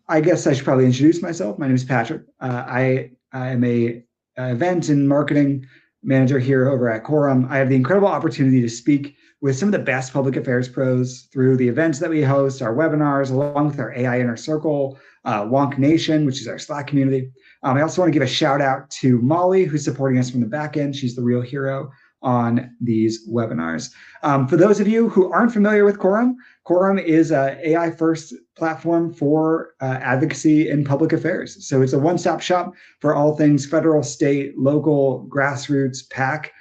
I guess I should probably introduce myself. My name is Patrick. I am a event and marketing manager here over at Quorum. I have the incredible opportunity to speak with some of the best public affairs pros through the events that we host, our webinars, along with our AI Inner Circle, Wonk Nation, which is our Slack community. I also want to give a shout out to Molly, who's supporting us from the back end. She's the real hero on these webinars. For those of you who aren't familiar with Quorum, Quorum is an AI first platform for advocacy in public affairs. So it's a one-stop shop for all things federal, state, local, grassroots, PAC.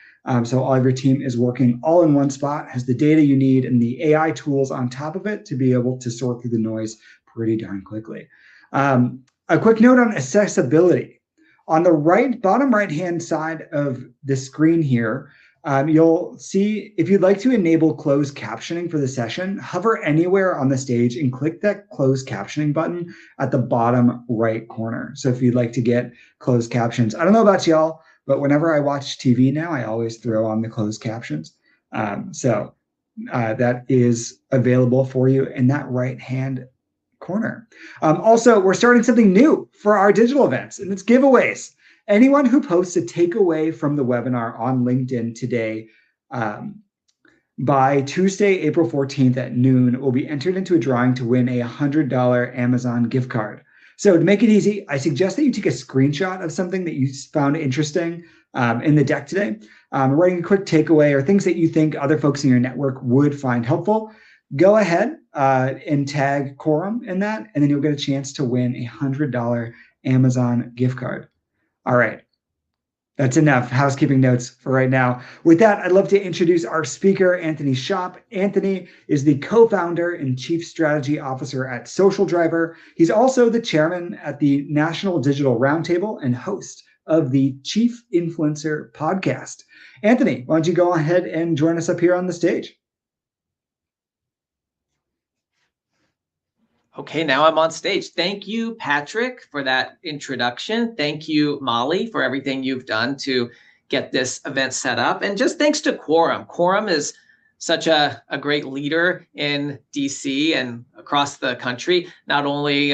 So all of your team is working all in one spot, has the data you need and the AI tools on top of it to be able to sort through the noise pretty darn quickly. A quick note on accessibility. On the bottom right-hand side of the screen here, you'll see if you'd like to enable closed captioning for the session, hover anywhere on the stage and click that closed captioning button at the bottom right corner. So if you'd like to get closed captions, I don't know about y'all, but whenever I watch TV now, I always throw on the closed captions. So that is available for you in that right-hand corner. Also, we're starting something new for our digital events, and it's giveaways. Anyone who posts a takeaway from the webinar on LinkedIn today by Tuesday, April 14th at noon will be entered into a drawing to win a $100 Amazon gift card. So to make it easy, I suggest that you take a screenshot of something that you found interesting in the deck today, writing a quick takeaway or things that you think other folks in your network would find helpful. Go ahead and tag Quorum in that, and then you'll get a chance to win a $100 Amazon gift card. All right, that's enough housekeeping notes for right now. With that, I'd love to introduce our speaker, Anthony Schopp. Anthony is the co-founder and chief strategy officer at Social Driver. He's also the chairman at the National Digital Roundtable and host of the Chief Influencer podcast. Anthony, why don't you go ahead and join us up here on the stage? Okay, now I'm on stage. Thank you, Patrick, for that introduction. Thank you, Molly, for everything you've done to get this event set up. And just thanks to Quorum. Quorum is such a great leader in DC and across the country. Not only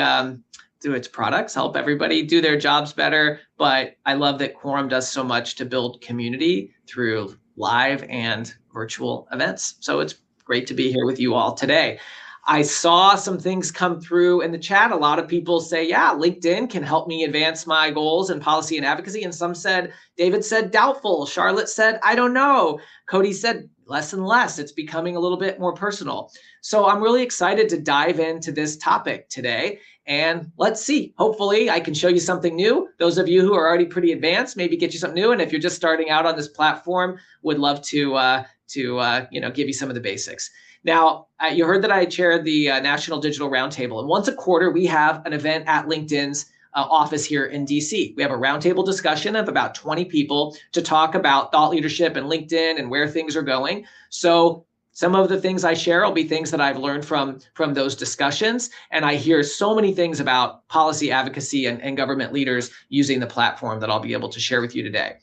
do its products help everybody do their jobs better, but I love that Quorum does so much to build community through live and virtual events. So it's great to be here with you all today. I saw some things come through in the chat. A lot of people say, yeah, LinkedIn can help me advance my goals in policy and advocacy. And some said, David said doubtful. Charlotte said, I don't know. Cody said less and less. It's becoming a little bit more personal. So I'm really excited to dive into this topic today. And let's see, hopefully I can show you something new. Those of you who are already pretty advanced, maybe get you something new. And if you're just starting out on this platform, would love to give you some of the basics. Now, you heard that I chaired the National Digital Roundtable, and once a quarter, we have an event at LinkedIn's office here in DC. We have a roundtable discussion of about 20 people to talk about thought leadership and LinkedIn and where things are going. So some of the things I share will be things that I've learned from those discussions, and I hear so many things about policy advocacy and government leaders using the platform that I'll be able to share with you today.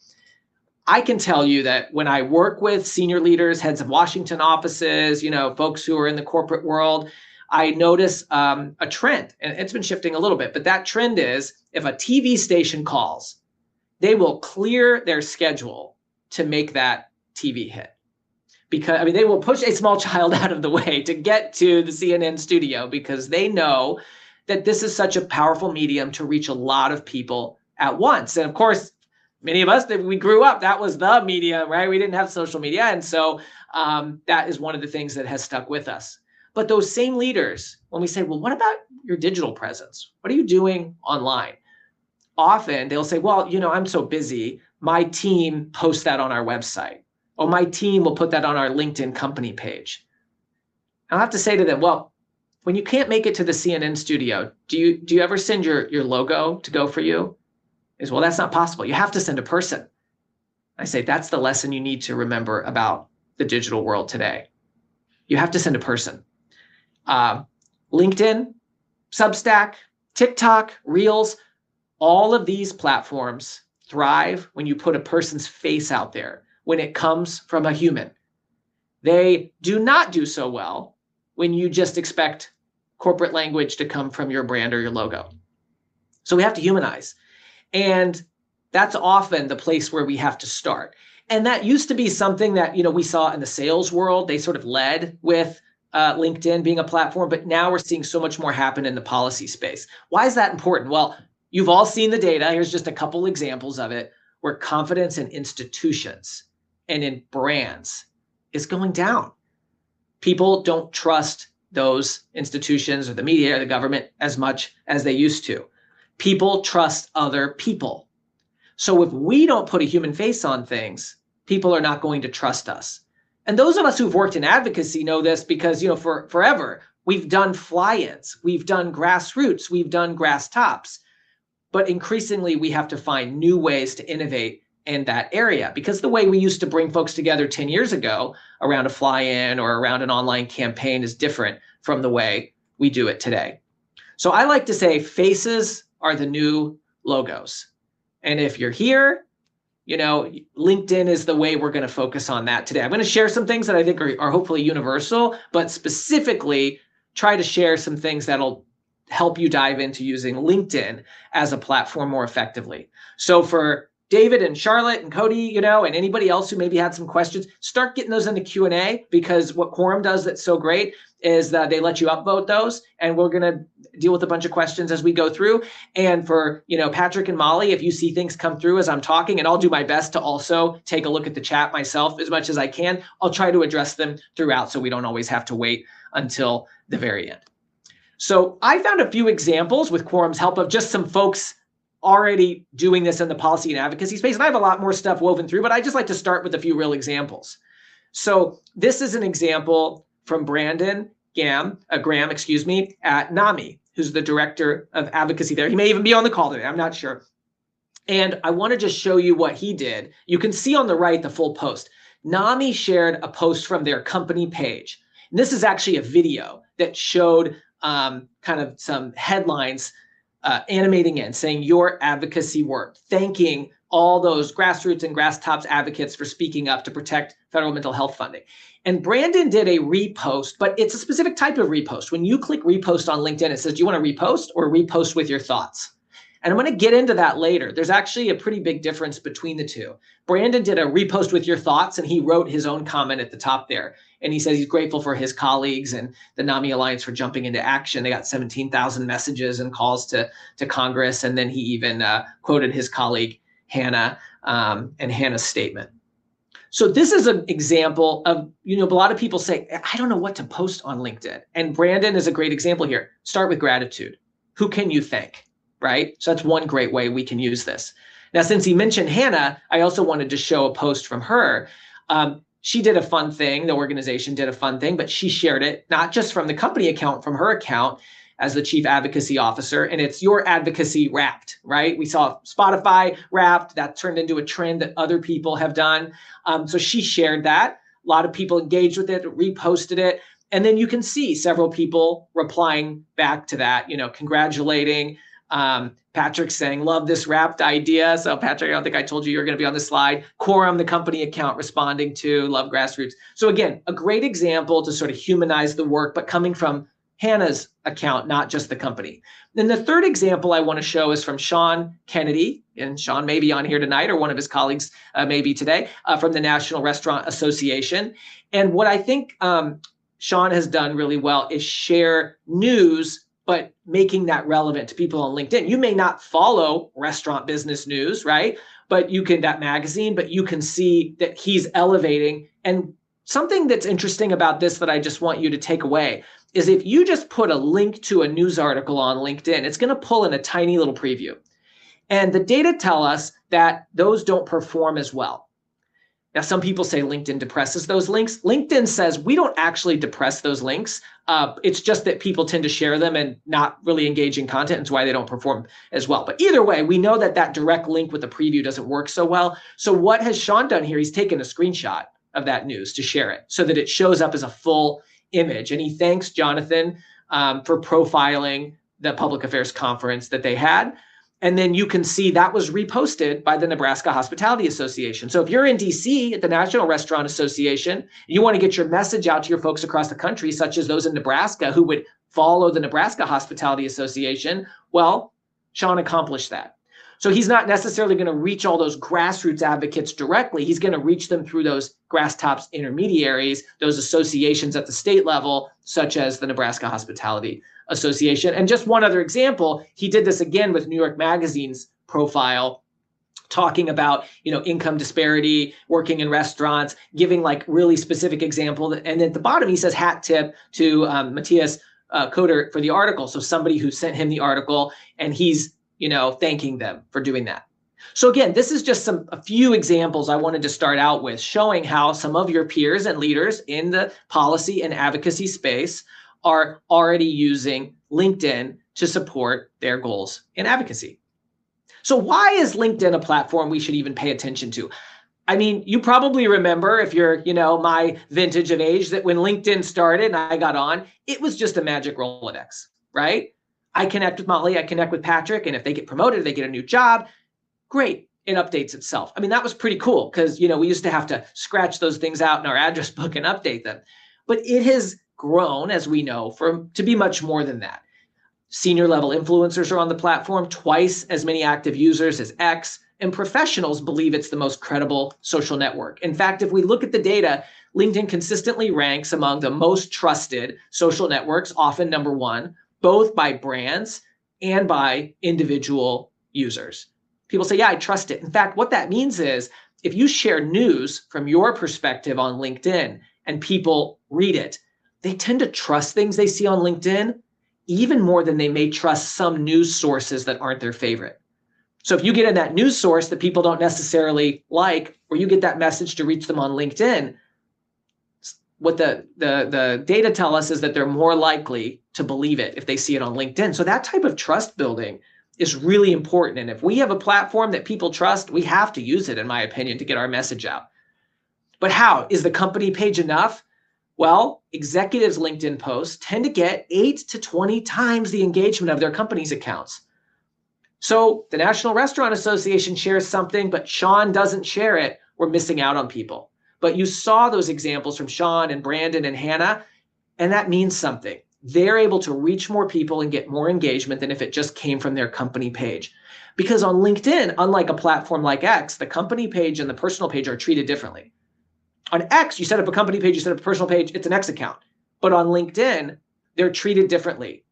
I can tell you that when I work with senior leaders, heads of Washington offices, folks who are in the corporate world, I notice a trend, and it's been shifting a little bit, but that trend is if a TV station calls, they will clear their schedule to make that TV hit. Because, they will push a small child out of the way to get to the CNN studio because they know that this is such a powerful medium to reach a lot of people at once. And of course, many of us, that we grew up, that was the media, right? We didn't have social media. And so that is one of the things that has stuck with us. But those same leaders, when we say, well, what about your digital presence? What are you doing online? Often they'll say, well, I'm so busy. My team posts that on our website. Or my team will put that on our LinkedIn company page. I'll have to say to them, well, when you can't make it to the CNN studio, do you ever send your logo to go for you? Is, well, that's not possible. You have to send a person. I say, that's the lesson you need to remember about the digital world today. You have to send a person. LinkedIn, Substack, TikTok, Reels, all of these platforms thrive when you put a person's face out there, when it comes from a human. They do not do so well when you just expect corporate language to come from your brand or your logo. So we have to humanize. And that's often the place where we have to start. And that used to be something that, we saw in the sales world. They sort of led with LinkedIn being a platform, but now we're seeing so much more happen in the policy space. Why is that important? Well, you've all seen the data. Here's just a couple examples of it, where confidence in institutions and in brands is going down. People don't trust those institutions or the media or the government as much as they used to. People trust other people. So if we don't put a human face on things, people are not going to trust us. And those of us who've worked in advocacy know this because, for forever, we've done fly-ins, we've done grassroots, we've done grass tops. But increasingly, we have to find new ways to innovate in that area, because the way we used to bring folks together 10 years ago around a fly-in or around an online campaign is different from the way we do it today. So I like to say faces are the new logos. And if you're here, LinkedIn is the way we're going to focus on that today. I'm going to share some things that I think are hopefully universal, but specifically try to share some things that'll help you dive into using LinkedIn as a platform more effectively. So for David and Charlotte and Cody, and anybody else who maybe had some questions, start getting those in the Q&A, because what Quorum does that's so great is that they let you upvote those, and we're going to deal with a bunch of questions as we go through. And for, Patrick and Molly, if you see things come through as I'm talking, and I'll do my best to also take a look at the chat myself as much as I can, I'll try to address them throughout so we don't always have to wait until the very end. So I found a few examples with Quorum's help of just some folks already doing this in the policy and advocacy space. And I have a lot more stuff woven through, but I just like to start with a few real examples. So this is an example from Brandon Graham, at NAMI, who's the director of advocacy there. He may even be on the call today, I'm not sure. And I want to just show you what he did. You can see on the right the full post. NAMI shared a post from their company page. And this is actually a video that showed kind of some headlines animating in, saying your advocacy worked, thanking all those grassroots and grass tops advocates for speaking up to protect federal mental health funding. And Brandon did a repost, but it's a specific type of repost. When you click repost on LinkedIn, it says, do you want to repost or repost with your thoughts? And I'm going to get into that later. There's actually a pretty big difference between the two. Brandon did a repost with your thoughts, and he wrote his own comment at the top there. And he says he's grateful for his colleagues and the NAMI Alliance for jumping into action. They got 17,000 messages and calls to Congress. And then he even quoted his colleague, Hannah, and Hannah's statement. So this is an example of, a lot of people say, I don't know what to post on LinkedIn. And Brandon is a great example here. Start with gratitude. Who can you thank, right? So that's one great way we can use this. Now, since he mentioned Hannah, I also wanted to show a post from her. She did a fun thing. The organization did a fun thing, but she shared it, not just from the company account, from her account as the chief advocacy officer. And it's your advocacy wrapped, right? We saw Spotify wrapped. That turned into a trend that other people have done. So she shared that. A lot of people engaged with it, reposted it. And then you can see several people replying back to that, congratulating. Patrick saying, love this wrapped idea. So Patrick, I don't think I told you you're going to be on the slide. Quorum, the company account, responding to love grassroots. So again, a great example to sort of humanize the work, but coming from Hannah's account, not just the company. Then the third example I want to show is from Sean Kennedy, and Sean may be on here tonight, or one of his colleagues maybe today, from the National Restaurant Association. And what I think Sean has done really well is share news, but making that relevant to people on LinkedIn. You may not follow restaurant business news, right? But you can, that magazine, but you can see that he's elevating. And something that's interesting about this that I just want you to take away is if you just put a link to a news article on LinkedIn, it's going to pull in a tiny little preview. And the data tell us that those don't perform as well. Now, some people say LinkedIn depresses those links. LinkedIn says we don't actually depress those links. It's just that people tend to share them and not really engage in content. And it's why they don't perform as well. But either way, we know that that direct link with the preview doesn't work so well. So what has Sean done here? He's taken a screenshot of that news to share it so that it shows up as a full image. And he thanks Jonathan for profiling the public affairs conference that they had. And then you can see that was reposted by the Nebraska Hospitality Association. So if you're in DC at the National Restaurant Association, you want to get your message out to your folks across the country, such as those in Nebraska who would follow the Nebraska Hospitality Association. Well, Sean accomplished that. So he's not necessarily going to reach all those grassroots advocates directly. He's going to reach them through those grass tops intermediaries, those associations at the state level, such as the Nebraska Hospitality Association. And just one other example, he did this again with New York Magazine's profile, talking about, income disparity, working in restaurants, giving like really specific example. And at the bottom, he says hat tip to Matthias Coder for the article. So somebody who sent him the article, and he's thanking them for doing that. So again, this is just a few examples I wanted to start out with, showing how some of your peers and leaders in the policy and advocacy space are already using LinkedIn to support their goals in advocacy. So why is LinkedIn a platform we should even pay attention to? I mean, you probably remember, if you're, my vintage of age, that when LinkedIn started and I got on, it was just a magic Rolodex, right? I connect with Molly, I connect with Patrick, and if they get promoted, they get a new job, great, it updates itself. I mean, that was pretty cool because, we used to have to scratch those things out in our address book and update them. But it has grown, as we know, to be much more than that. Senior level influencers are on the platform, twice as many active users as X, and professionals believe it's the most credible social network. In fact, if we look at the data, LinkedIn consistently ranks among the most trusted social networks, often number one, both by brands and by individual users. People say, yeah, I trust it. In fact, what that means is if you share news from your perspective on LinkedIn and people read it, they tend to trust things they see on LinkedIn even more than they may trust some news sources that aren't their favorite. So if you get in that news source that people don't necessarily like, or you get that message to reach them on LinkedIn, what the data tell us is that they're more likely to believe it if they see it on LinkedIn. So that type of trust building is really important. And if we have a platform that people trust, we have to use it, in my opinion, to get our message out. But how? Is the company page enough? Well, executives' LinkedIn posts tend to get 8 to 20 times the engagement of their company's accounts. So the National Restaurant Association shares something, but Sean doesn't share it. We're missing out on people. But you saw those examples from Sean and Brandon and Hannah, and that means something. They're able to reach more people and get more engagement than if it just came from their company page. Because on LinkedIn, unlike a platform like X, the company page and the personal page are treated differently. On X, you set up a company page, you set up a personal page, it's an X account. But on LinkedIn, they're treated differently.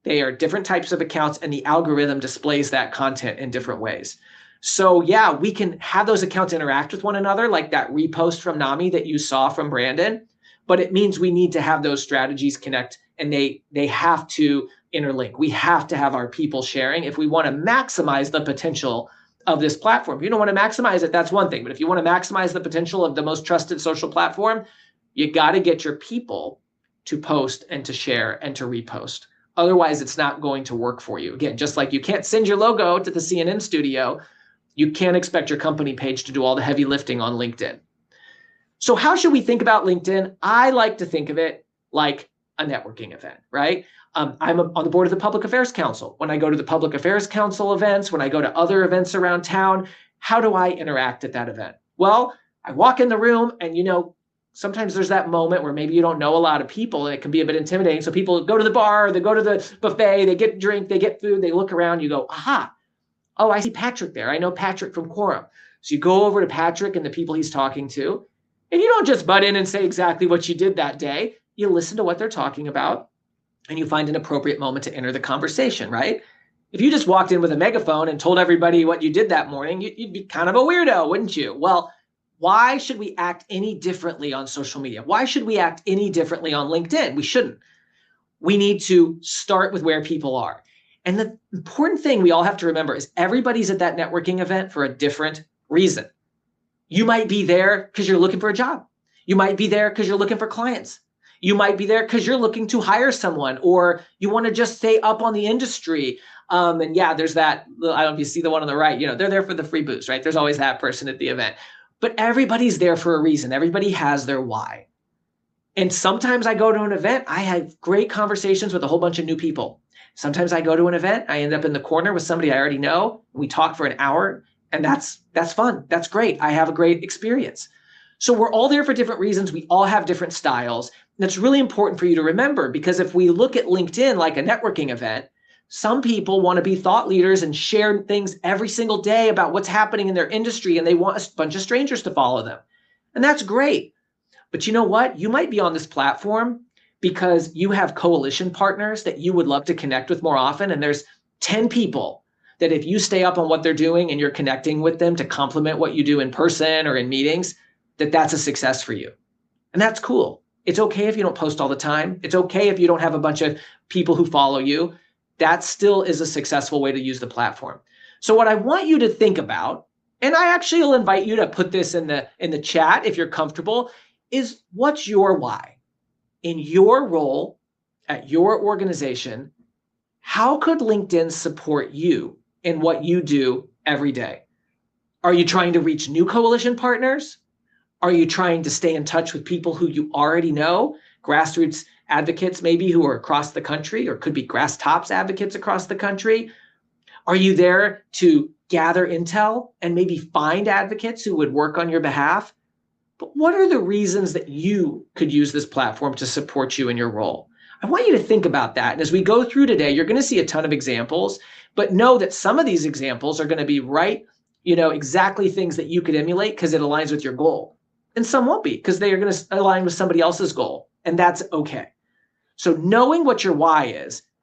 They are different types of accounts, and the algorithm displays that content in different ways. So yeah, we can have those accounts interact with one another, like that repost from Nami that you saw from Brandon, but it means we need to have those strategies connect, and they have to interlink. We have to have our people sharing if we want to maximize the potential of this platform. If you don't want to maximize it, that's one thing. But if you want to maximize the potential of the most trusted social platform, you got to get your people to post and to share and to repost. Otherwise, it's not going to work for you. Again, just like you can't send your logo to the CNN studio, you can't expect your company page to do all the heavy lifting on LinkedIn. So how should we think about LinkedIn? I like to think of it like a networking event, right? I'm on the board of the Public Affairs Council. When I go to the Public Affairs Council events, when I go to other events around town, how do I interact at that event? Well, I walk in the room and, sometimes there's that moment where maybe you don't know a lot of people and it can be a bit intimidating. So people go to the bar, they go to the buffet, they get drink, they get food, they look around, you go, aha, oh, I see Patrick there. I know Patrick from Quorum. So you go over to Patrick and the people he's talking to, and you don't just butt in and say exactly what you did that day. You listen to what they're talking about, and you find an appropriate moment to enter the conversation, right? If you just walked in with a megaphone and told everybody what you did that morning, you'd be kind of a weirdo, wouldn't you? Well, why should we act any differently on social media? Why should we act any differently on LinkedIn? We shouldn't. We need to start with where people are. And the important thing we all have to remember is everybody's at that networking event for a different reason. You might be there because you're looking for a job. You might be there because you're looking for clients. You might be there because you're looking to hire someone, or you want to just stay up on the industry. And yeah, there's that, I don't know if you see the one on the right, they're there for the free booze, right? There's always that person at the event. But everybody's there for a reason. Everybody has their why. And sometimes I go to an event, I have great conversations with a whole bunch of new people. Sometimes I go to an event, I end up in the corner with somebody I already know. We talk for an hour, and that's fun. That's great. I have a great experience. So we're all there for different reasons. We all have different styles. That's really important for you to remember, because if we look at LinkedIn like a networking event, some people want to be thought leaders and share things every single day about what's happening in their industry, and they want a bunch of strangers to follow them. And that's great. But you know what? You might be on this platform because you have coalition partners that you would love to connect with more often. And there's 10 people that if you stay up on what they're doing and you're connecting with them to complement what you do in person or in meetings, that's a success for you. And that's cool. It's okay if you don't post all the time. It's okay if you don't have a bunch of people who follow you. That still is a successful way to use the platform. So what I want you to think about, and I actually will invite you to put this in the chat if you're comfortable, is what's your why? In your role at your organization, how could LinkedIn support you in what you do every day? Are you trying to reach new coalition partners? Are you trying to stay in touch with people who you already know, grassroots advocates maybe who are across the country, or could be grass tops advocates across the country? Are you there to gather intel and maybe find advocates who would work on your behalf? But what are the reasons that you could use this platform to support you in your role? I want you to think about that. And as we go through today, you're going to see a ton of examples, but know that some of these examples are going to be exactly things that you could emulate because it aligns with your goal. And some won't be because they are going to align with somebody else's goal. And that's okay. So knowing what your why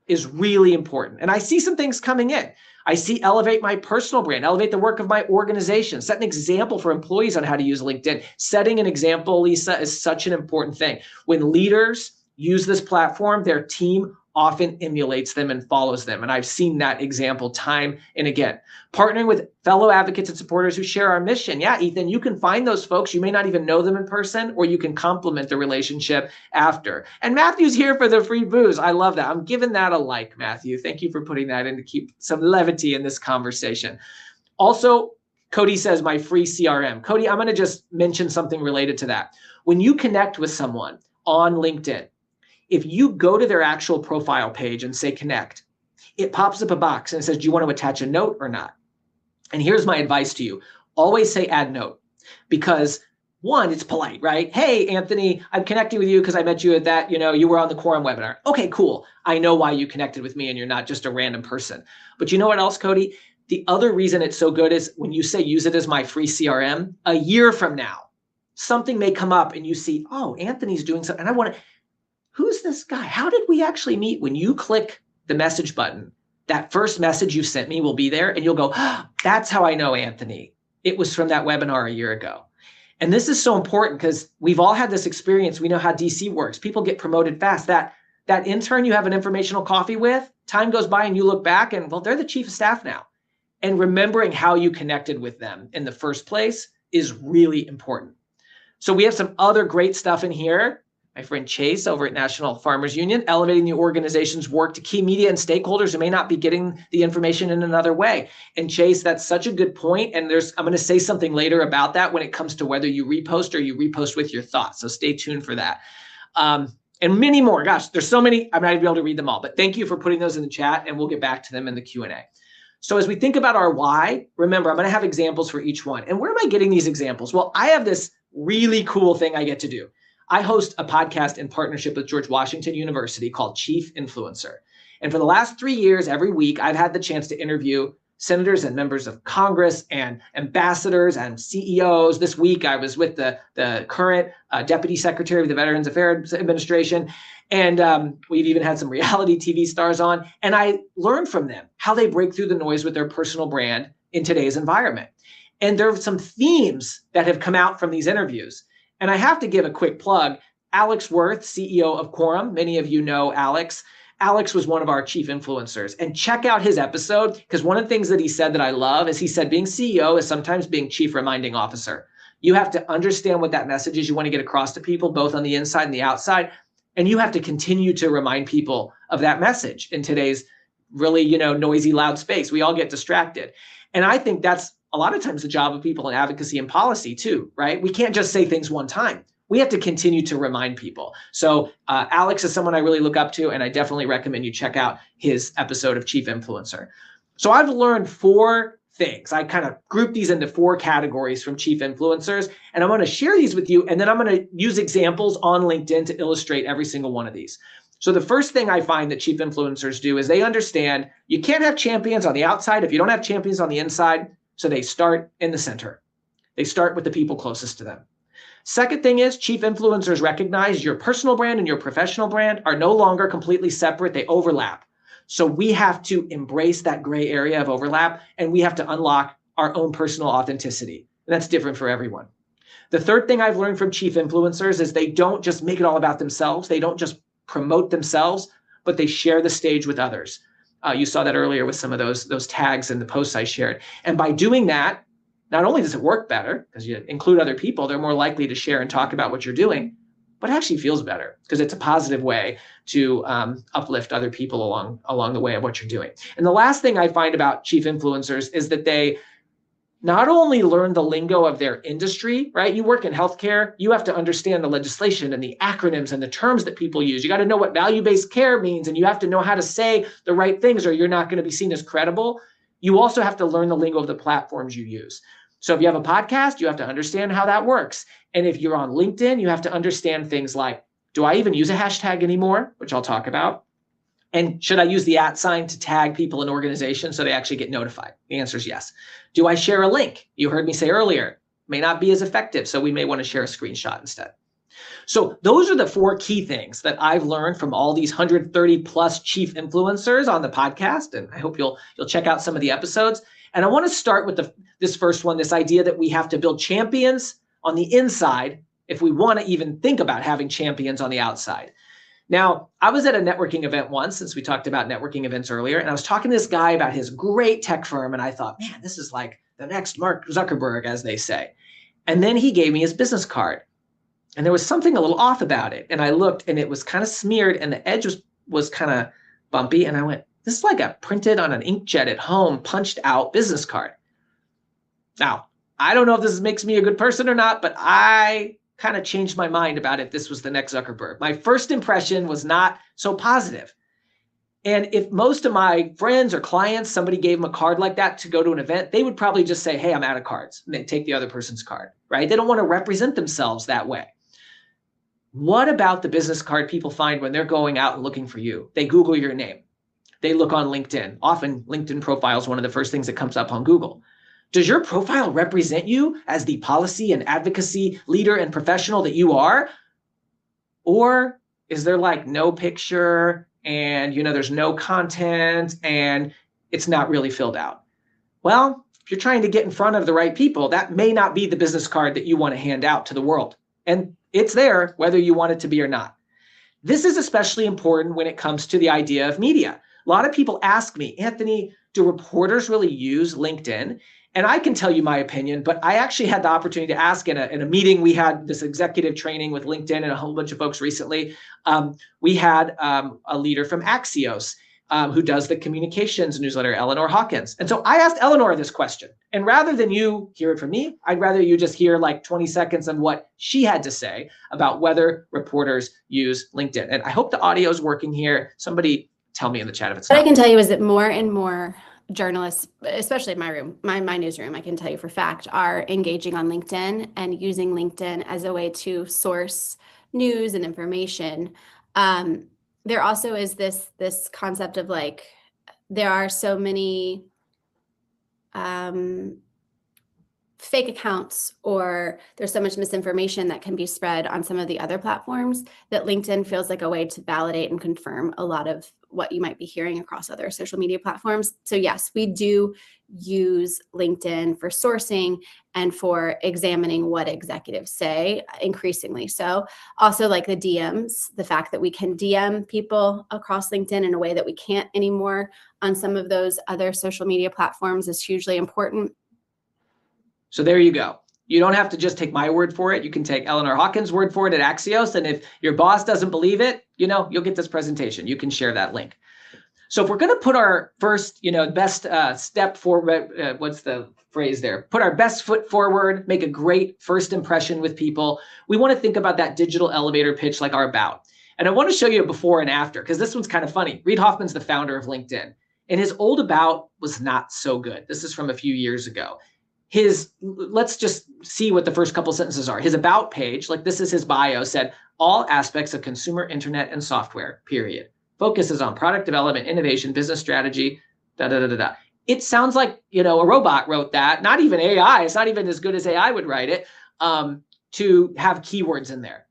is really important. And I see some things coming in. I see elevate my personal brand, elevate the work of my organization, set an example for employees on how to use LinkedIn. Setting an example, Lisa, is such an important thing. When leaders use this platform, their team often emulates them and follows them. And I've seen that example time and again. Partnering with fellow advocates and supporters who share our mission. Yeah, Ethan, you can find those folks. You may not even know them in person, or you can complement the relationship after. And Matthew's here for the free booze. I love that. I'm giving that a like, Matthew. Thank you for putting that in to keep some levity in this conversation. Also, Cody says my free CRM. Cody, I'm going to just mention something related to that. When you connect with someone on LinkedIn, if you go to their actual profile page and say connect, it pops up a box and it says, do you want to attach a note or not? And here's my advice to you. Always say add note, because one, it's polite, right? Hey, Anthony, I'm connecting with you because I met you at that, you were on the Quorum webinar. Okay, cool. I know why you connected with me and you're not just a random person. But you know what else, Cody? The other reason it's so good is when you say use it as my free CRM, a year from now, something may come up and you see, oh, Anthony's doing something. And I want to, who's this guy? How did we actually meet? When you click the message button, that first message you sent me will be there and you'll go, oh, that's how I know Anthony. It was from that webinar a year ago. And this is so important because we've all had this experience. We know how DC works. People get promoted fast. That intern you have an informational coffee with, time goes by and you look back and, well, they're the chief of staff now. And remembering how you connected with them in the first place is really important. So we have some other great stuff in here. My friend Chase over at National Farmers Union, elevating the organization's work to key media and stakeholders who may not be getting the information in another way. And Chase, that's such a good point. And I'm going to say something later about that when it comes to whether you repost or you repost with your thoughts. So stay tuned for that. And many more. Gosh, there's so many. I'm not going to be able to read them all, but thank you for putting those in the chat and we'll get back to them in the Q&A. So as we think about our why, remember, I'm going to have examples for each one. And where am I getting these examples? Well, I have this really cool thing I get to do. I host a podcast in partnership with George Washington University called Chief Influencer. And for the last 3 years, every week, I've had the chance to interview senators and members of Congress and ambassadors and CEOs. This week, I was with the current Deputy Secretary of the Veterans Affairs Administration. And we've even had some reality TV stars on. And I learned from them how they break through the noise with their personal brand in today's environment. And there are some themes that have come out from these interviews. And I have to give a quick plug. Alex Worth, CEO of Quorum. Many of you know Alex. Alex was one of our chief influencers. And check out his episode, because one of the things that he said that I love is he said being CEO is sometimes being chief reminding officer. You have to understand what that message is you want to get across to people, both on the inside and the outside. And you have to continue to remind people of that message in today's really, noisy, loud space. We all get distracted. And I think that's a lot of times the job of people in advocacy and policy too, right? We can't just say things one time. We have to continue to remind people. So Alex is someone I really look up to, and I definitely recommend you check out his episode of Chief Influencer. So I've learned 4 things. I kind of group these into 4 categories from chief influencers, and I'm going to share these with you, and then I'm going to use examples on LinkedIn to illustrate every single one of these. So the first thing I find that chief influencers do is they understand you can't have champions on the outside if you don't have champions on the inside, so they start in the center. They start with the people closest to them. Second thing is chief influencers recognize your personal brand and your professional brand are no longer completely separate, they overlap. So we have to embrace that gray area of overlap, and we have to unlock our own personal authenticity. And that's different for everyone. The third thing I've learned from chief influencers is they don't just make it all about themselves. They don't just promote themselves, but they share the stage with others. You saw that earlier with some of those tags in the posts I shared. And by doing that, not only does it work better, because you include other people, they're more likely to share and talk about what you're doing, but it actually feels better because it's a positive way to uplift other people along the way of what you're doing. And the last thing I find about chief influencers is that they not only learn the lingo of their industry, right? You work in healthcare, you have to understand the legislation and the acronyms and the terms that people use. You got to know what value-based care means, and you have to know how to say the right things or you're not going to be seen as credible. You also have to learn the lingo of the platforms you use. So if you have a podcast, you have to understand how that works. And if you're on LinkedIn, you have to understand things like, do I even use a hashtag anymore? Which I'll talk about. And should I use the @ sign to tag people in organizations so they actually get notified? The answer is yes. Do I share a link? You heard me say earlier, may not be as effective, so we may want to share a screenshot instead. So those are the 4 key things that I've learned from all these 130 plus chief influencers on the podcast. And I hope you'll check out some of the episodes. And I want to start with this first one, this idea that we have to build champions on the inside if we want to even think about having champions on the outside. Now, I was at a networking event once, since we talked about networking events earlier, and I was talking to this guy about his great tech firm, and I thought, man, this is like the next Mark Zuckerberg, as they say. And then he gave me his business card, and there was something a little off about it. And I looked, and it was kind of smeared, and the edge was kind of bumpy, and I went, this is like a printed on an inkjet at home, punched out business card. Now, I don't know if this makes me a good person or not, but I kind of changed my mind about if this was the next Zuckerberg. My first impression was not so positive. And if most of my friends or clients, somebody gave them a card like that to go to an event, they would probably just say, hey, I'm out of cards. And they take the other person's card, right? They don't want to represent themselves that way. What about the business card people find when they're going out and looking for you? They Google your name. They look on LinkedIn. Often LinkedIn profile is one of the first things that comes up on Google. Does your profile represent you as the policy and advocacy leader and professional that you are? Or is there like no picture and there's no content and it's not really filled out? Well, if you're trying to get in front of the right people, that may not be the business card that you want to hand out to the world. And it's there whether you want it to be or not. This is especially important when it comes to the idea of media. A lot of people ask me, Anthony, do reporters really use LinkedIn? And I can tell you my opinion, but I actually had the opportunity to ask in a meeting. We had this executive training with LinkedIn and a whole bunch of folks recently. We had a leader from Axios who does the communications newsletter, Eleanor Hawkins. And so I asked Eleanor this question. And rather than you hear it from me, I'd rather you just hear like 20 seconds on what she had to say about whether reporters use LinkedIn. And I hope the audio is working here. Somebody tell me in the chat if it's not. What I can tell you is that more and more journalists, especially in my newsroom, I can tell you for fact, are engaging on LinkedIn and using LinkedIn as a way to source news and information. There also is this concept of like, there are so many fake accounts, or there's so much misinformation that can be spread on some of the other platforms that LinkedIn feels like a way to validate and confirm a lot of what you might be hearing across other social media platforms. So yes, we do use LinkedIn for sourcing and for examining what executives say, increasingly so. Also like the DMs, the fact that we can DM people across LinkedIn in a way that we can't anymore on some of those other social media platforms is hugely important. So there you go. You don't have to just take my word for it. You can take Eleanor Hawkins' word for it at Axios. And if your boss doesn't believe it, you'll get this presentation. You can share that link. So if we're going to put our first, best step forward, what's the phrase there? Put our best foot forward, make a great first impression with people. We want to think about that digital elevator pitch like our about. And I want to show you a before and after, because this one's kind of funny. Reid Hoffman's the founder of LinkedIn. And his old about was not so good. This is from a few years ago. Let's just see what the first couple sentences are. His about page, like this is his bio, said, all aspects of consumer internet and software, period. Focuses on product development, innovation, business strategy, da, da, da, da, da. It sounds like, a robot wrote that, not even AI. It's not even as good as AI would write it, to have keywords in there.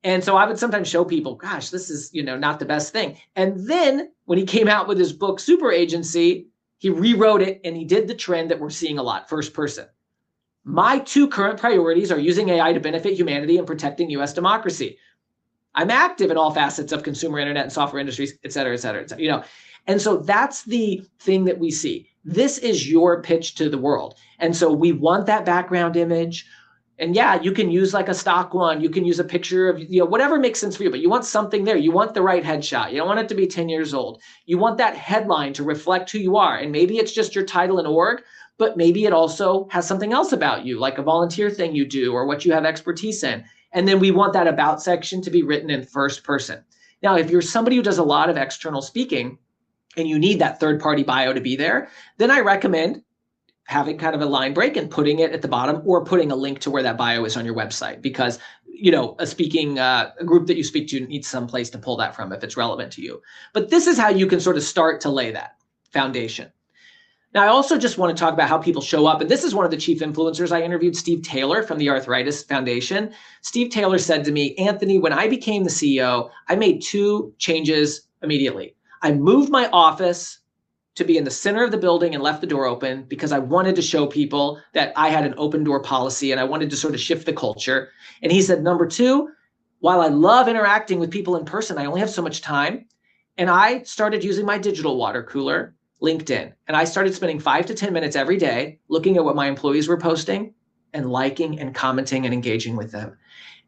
And so I would sometimes show people, gosh, this is, not the best thing. And then when he came out with his book, Super Agency, he rewrote it and he did the trend that we're seeing a lot, first person. My 2 current priorities are using AI to benefit humanity and protecting US democracy. I'm active in all facets of consumer internet and software industries, et cetera, et cetera, et cetera. And so that's the thing that we see. This is your pitch to the world. And so we want that background image. And yeah, you can use like a stock one. You can use a picture of, whatever makes sense for you, but you want something there. You want the right headshot. You don't want it to be 10 years old. You want that headline to reflect who you are. And maybe it's just your title and org, but maybe it also has something else about you, like a volunteer thing you do or what you have expertise in. And then we want that about section to be written in first person. Now, if you're somebody who does a lot of external speaking and you need that third-party bio to be there, then I recommend having kind of a line break and putting it at the bottom or putting a link to where that bio is on your website, because a group that you speak to needs some place to pull that from if it's relevant to you. But this is how you can sort of start to lay that foundation. Now, I also just want to talk about how people show up. And this is one of the chief influencers I interviewed, Steve Taylor from the Arthritis Foundation. Steve Taylor said to me, Anthony, when I became the CEO, I made 2 changes immediately. I moved my office to be in the center of the building and left the door open because I wanted to show people that I had an open door policy and I wanted to sort of shift the culture. And he said, number 2, while I love interacting with people in person, I only have so much time. And I started using my digital water cooler, LinkedIn. And I started spending 5 to 10 minutes every day looking at what my employees were posting and liking and commenting and engaging with them.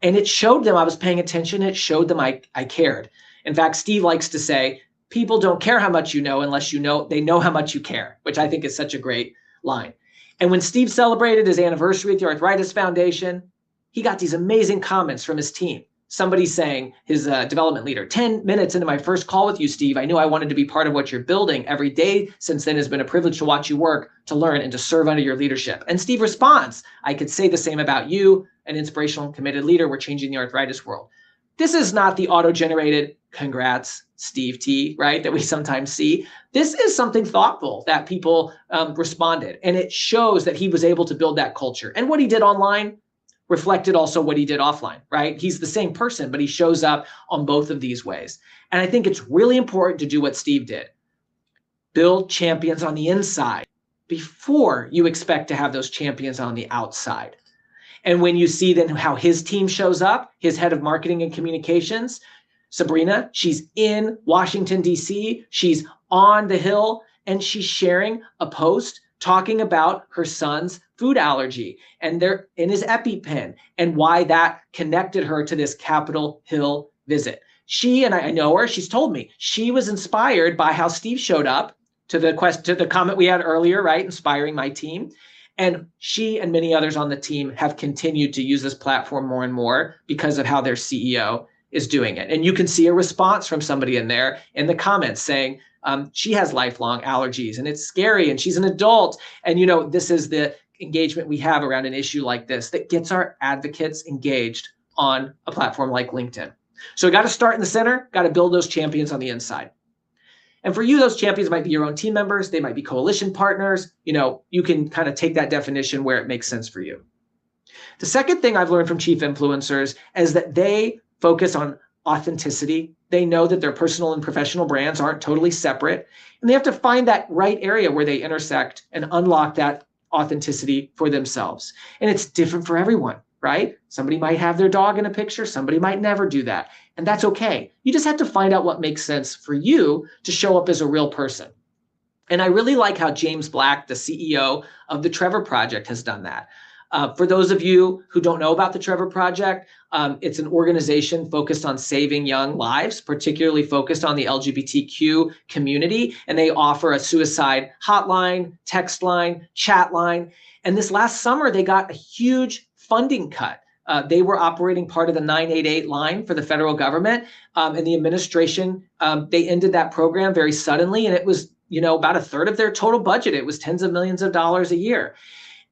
And it showed them I was paying attention. It showed them I cared. In fact, Steve likes to say, people don't care how much you know unless they know how much you care, which I think is such a great line. And when Steve celebrated his anniversary at the Arthritis Foundation, he got these amazing comments from his team. Somebody saying, his development leader, 10 minutes into my first call with you, Steve, I knew I wanted to be part of what you're building. Every day since then has been a privilege to watch you work, to learn, and to serve under your leadership. And Steve responds, I could say the same about you, an inspirational and committed leader. We're changing the arthritis world. This is not the auto-generated congrats, Steve T, right, that we sometimes see. This is something thoughtful that people responded. And it shows that he was able to build that culture. And what he did online reflected also what he did offline, right? He's the same person, but he shows up on both of these ways. And I think it's really important to do what Steve did. Build champions on the inside before you expect to have those champions on the outside. And when you see then how his team shows up, his head of marketing and communications, Sabrina, she's in Washington, D.C., she's on the Hill, and she's sharing a post talking about her son's food allergy and they're in his EpiPen and why that connected her to this Capitol Hill visit. She, and I know her, she's told me, she was inspired by how Steve showed up to the comment we had earlier, right? Inspiring my team. And she and many others on the team have continued to use this platform more and more because of how their CEO is doing it. And you can see a response from somebody in there in the comments saying, she has lifelong allergies and it's scary and she's an adult. And, this is the engagement we have around an issue like this that gets our advocates engaged on a platform like LinkedIn. So we got to start in the center, got to build those champions on the inside. And for you, those champions might be your own team members. They might be coalition partners. You can kind of take that definition where it makes sense for you. The second thing I've learned from chief influencers is that they focus on authenticity. They know that their personal and professional brands aren't totally separate, and they have to find that right area where they intersect and unlock that authenticity for themselves. And it's different for everyone, right? Somebody might have their dog in a picture. Somebody might never do that. And that's okay. You just have to find out what makes sense for you to show up as a real person. And I really like how James Black, the CEO of the Trevor Project, has done that. For those of you who don't know about the Trevor Project, it's an organization focused on saving young lives, particularly focused on the LGBTQ community. And they offer a suicide hotline, text line, chat line. And this last summer, they got a huge funding cut. They were operating part of the 988 line for the federal government. And the administration, they ended that program very suddenly. And it was about a third of their total budget. It was tens of millions of dollars a year.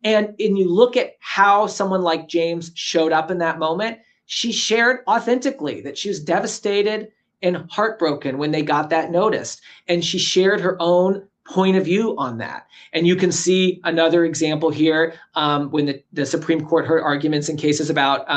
And you look at how someone like James showed up in that moment, she shared authentically that she was devastated and heartbroken when they got that notice. And she shared her own point of view on that. And you can see another example here when the Supreme Court heard arguments in cases about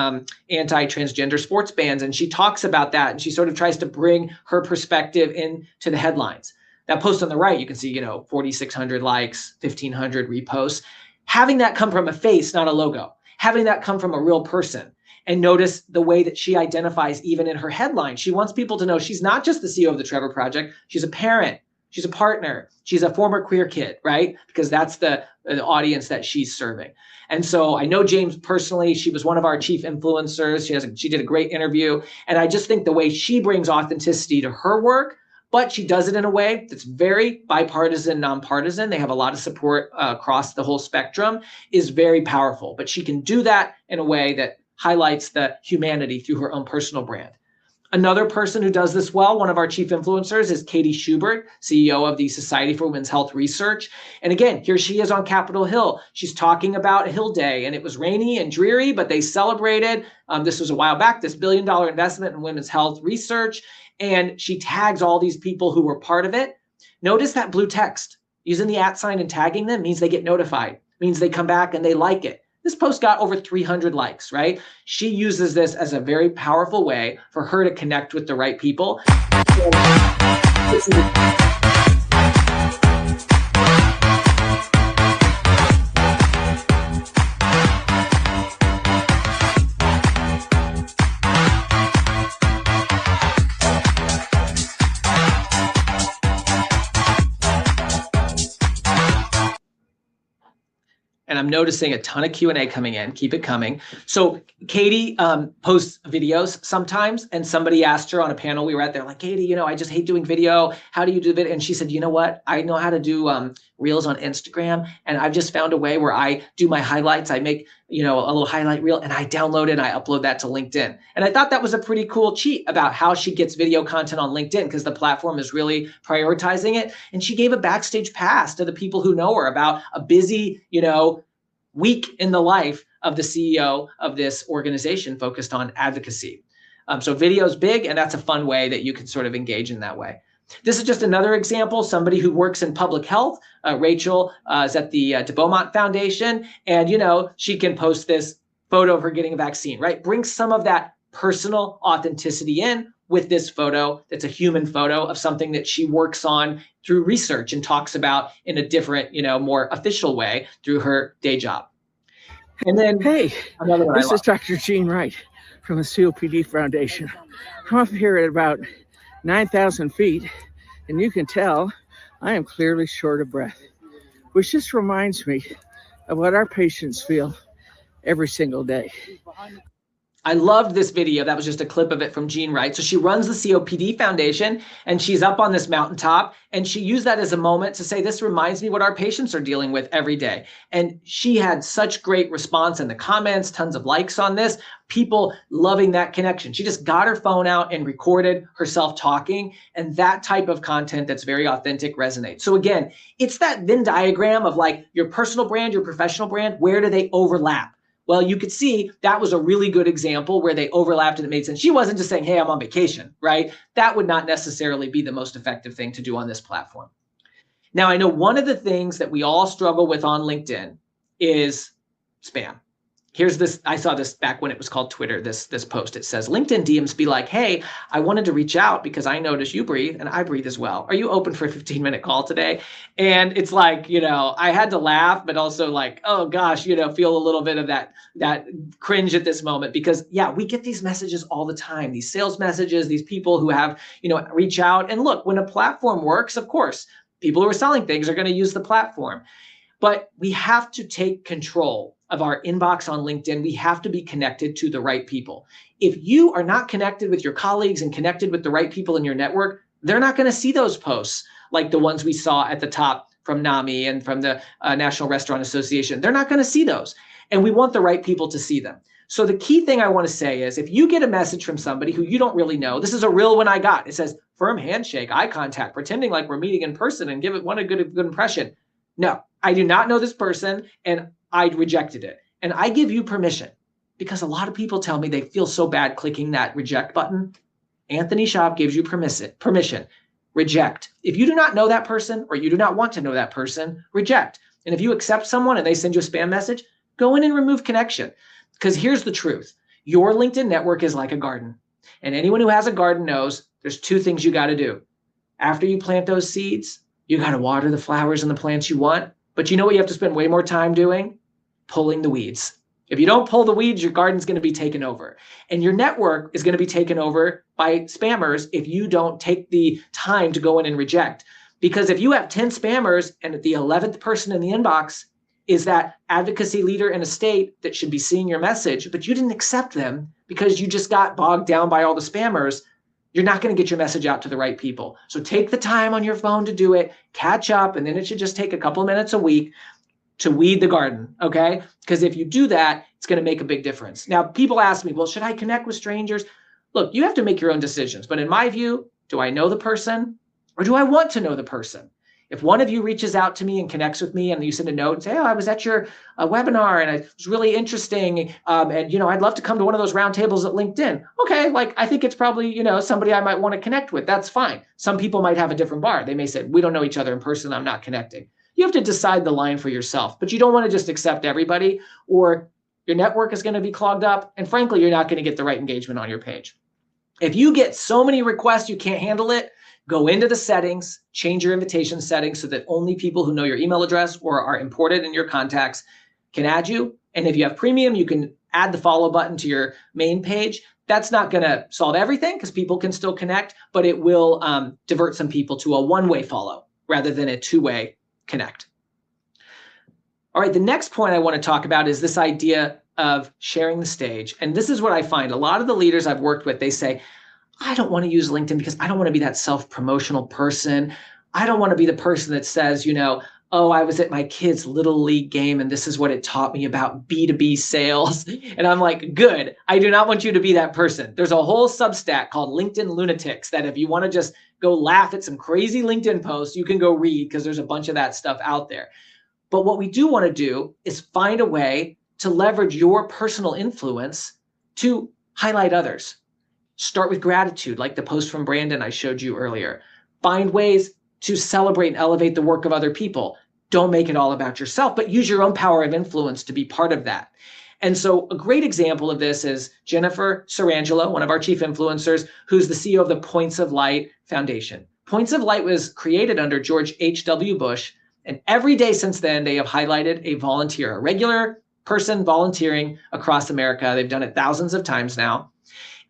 anti-transgender sports bans. And she talks about that, and she sort of tries to bring her perspective into the headlines. That post on the right, you can see, 4,600 likes, 1,500 reposts. Having that come from a face, not a logo. Having that come from a real person. And notice the way that she identifies even in her headline. She wants people to know she's not just the CEO of the Trevor Project. She's a parent. She's a partner. She's a former queer kid, right? Because that's the audience that she's serving. And so I know James personally. She was one of our chief influencers. She did a great interview. And I just think the way she brings authenticity to her work, but she does it in a way that's very bipartisan, nonpartisan. They have a lot of support across the whole spectrum, is very powerful. But she can do that in a way that highlights the humanity through her own personal brand. Another person who does this well, one of our chief influencers, is Katie Schubert, CEO of the Society for Women's Health Research. And again, here she is on Capitol Hill. She's talking about Hill Day, and it was rainy and dreary, but they celebrated. This was a while back, this $1 billion investment in women's health research. And she tags all these people who were part of it. Notice that blue text. Using the @ sign and tagging them means they get notified, means they come back and they like it. This post got over 300 likes, right? She uses this as a very powerful way for her to connect with the right people. And I'm noticing a ton of Q&A coming in. Keep it coming. So Katie posts videos sometimes, and somebody asked her on a panel we were at, they're like, Katie, I just hate doing video. How do you do video? And she said, you know what? I know how to do reels on Instagram, and I've just found a way where I do my highlights. I make a little highlight reel, and I download it and I upload that to LinkedIn. And I thought that was a pretty cool cheat about how she gets video content on LinkedIn, because the platform is really prioritizing it. And she gave a backstage pass to the people who know her about a busy, week in the life of the CEO of this organization focused on advocacy. So video is big, and that's a fun way that you can sort of engage in that way. This is just another example, somebody who works in public health. Rachel is at the de Beaumont Foundation, and she can post this photo of her getting a vaccine, right? Bring some of that personal authenticity in with this photo. That's a human photo of something that she works on through research and talks about in a different, more official way through her day job. And then, hey, this is Dr. Gene Wright from the COPD Foundation. I'm up here at about 9,000 feet, and you can tell I am clearly short of breath, which just reminds me of what our patients feel every single day. I loved this video. That was just a clip of it from Gene Wright. So she runs the COPD Foundation, and she's up on this mountaintop, and she used that as a moment to say, this reminds me what our patients are dealing with every day. And she had such great response in the comments, tons of likes on this, people loving that connection. She just got her phone out and recorded herself talking, and that type of content that's very authentic resonates. So again, it's that Venn diagram of like your personal brand, your professional brand, where do they overlap? Well, you could see that was a really good example where they overlapped and it made sense. She wasn't just saying, hey, I'm on vacation, right? That would not necessarily be the most effective thing to do on this platform. Now, I know one of the things that we all struggle with on LinkedIn is spam. Here's this, I saw this back when it was called Twitter, this post. It says, LinkedIn DMs be like, hey, I wanted to reach out because I noticed you breathe and I breathe as well. Are you open for a 15-minute call today? And it's like, I had to laugh, but also like, oh gosh, feel a little bit of that cringe at this moment, because yeah, we get these messages all the time, these sales messages, these people who have, reach out. And look, when a platform works, of course, people who are selling things are going to use the platform, but we have to take control of our inbox on LinkedIn. We have to be connected to the right people. If you are not connected with your colleagues and connected with the right people in your network, they're not going to see those posts like the ones we saw at the top from NAMI and from the National Restaurant Association. They're not going to see those. And we want the right people to see them. So the key thing I want to say is if you get a message from somebody who you don't really know, this is a real one I got. It says firm handshake, eye contact, pretending like we're meeting in person and give it a good impression. No, I do not know this person and I rejected it. And I give you permission because a lot of people tell me they feel so bad clicking that reject button. Anthony Schaub gives you permission. Reject. If you do not know that person or you do not want to know that person, reject. And if you accept someone and they send you a spam message, go in and remove connection. Because here's the truth. Your LinkedIn network is like a garden. And anyone who has a garden knows there's two things you got to do. After you plant those seeds, you got to water the flowers and the plants you want. But you know what you have to spend way more time doing? Pulling the weeds. If you don't pull the weeds, your garden's going to be taken over. And your network is going to be taken over by spammers if you don't take the time to go in and reject. Because if you have 10 spammers and the 11th person in the inbox is that advocacy leader in a state that should be seeing your message, but you didn't accept them because you just got bogged down by all the spammers, you're not going to get your message out to the right people. So take the time on your phone to do it, catch up, and then it should just take a couple of minutes a week to weed the garden, okay? Because if you do that, it's going to make a big difference. Now, people ask me, well, should I connect with strangers? Look, you have to make your own decisions. But in my view, do I know the person or do I want to know the person? If one of you reaches out to me and connects with me and you send a note and say, oh, I was at your webinar and it was really interesting. And, I'd love to come to one of those roundtables at LinkedIn. Okay, I think it's probably, somebody I might want to connect with. That's fine. Some people might have a different bar. They may say, we don't know each other in person. I'm not connecting. You have to decide the line for yourself, but you don't want to just accept everybody or your network is going to be clogged up. And frankly, you're not going to get the right engagement on your page. If you get so many requests, you can't handle it, go into the settings, change your invitation settings so that only people who know your email address or are important in your contacts can add you. And if you have premium, you can add the follow button to your main page. That's not going to solve everything because people can still connect, but it will divert some people to a one-way follow rather than a two-way connect. All right, the next point I want to talk about is this idea of sharing the stage. And this is what I find. A lot of the leaders I've worked with, they say, I don't want to use LinkedIn because I don't want to be that self-promotional person. I don't want to be the person that says, oh, I was at my kid's little league game and this is what it taught me about B2B sales. And I'm like, good. I do not want you to be that person. There's a whole Substack called LinkedIn Lunatics that if you want to just go laugh at some crazy LinkedIn posts, you can go read because there's a bunch of that stuff out there. But what we do want to do is find a way to leverage your personal influence to highlight others. Start with gratitude, like the post from Brandon I showed you earlier. Find ways to celebrate and elevate the work of other people. Don't make it all about yourself, but use your own power of influence to be part of that. And so a great example of this is Jennifer Sarangelo, one of our chief influencers, who's the CEO of the Points of Light Foundation. Points of Light was created under George H.W. Bush, and every day since then, they have highlighted a volunteer, a regular person volunteering across America. They've done it thousands of times now.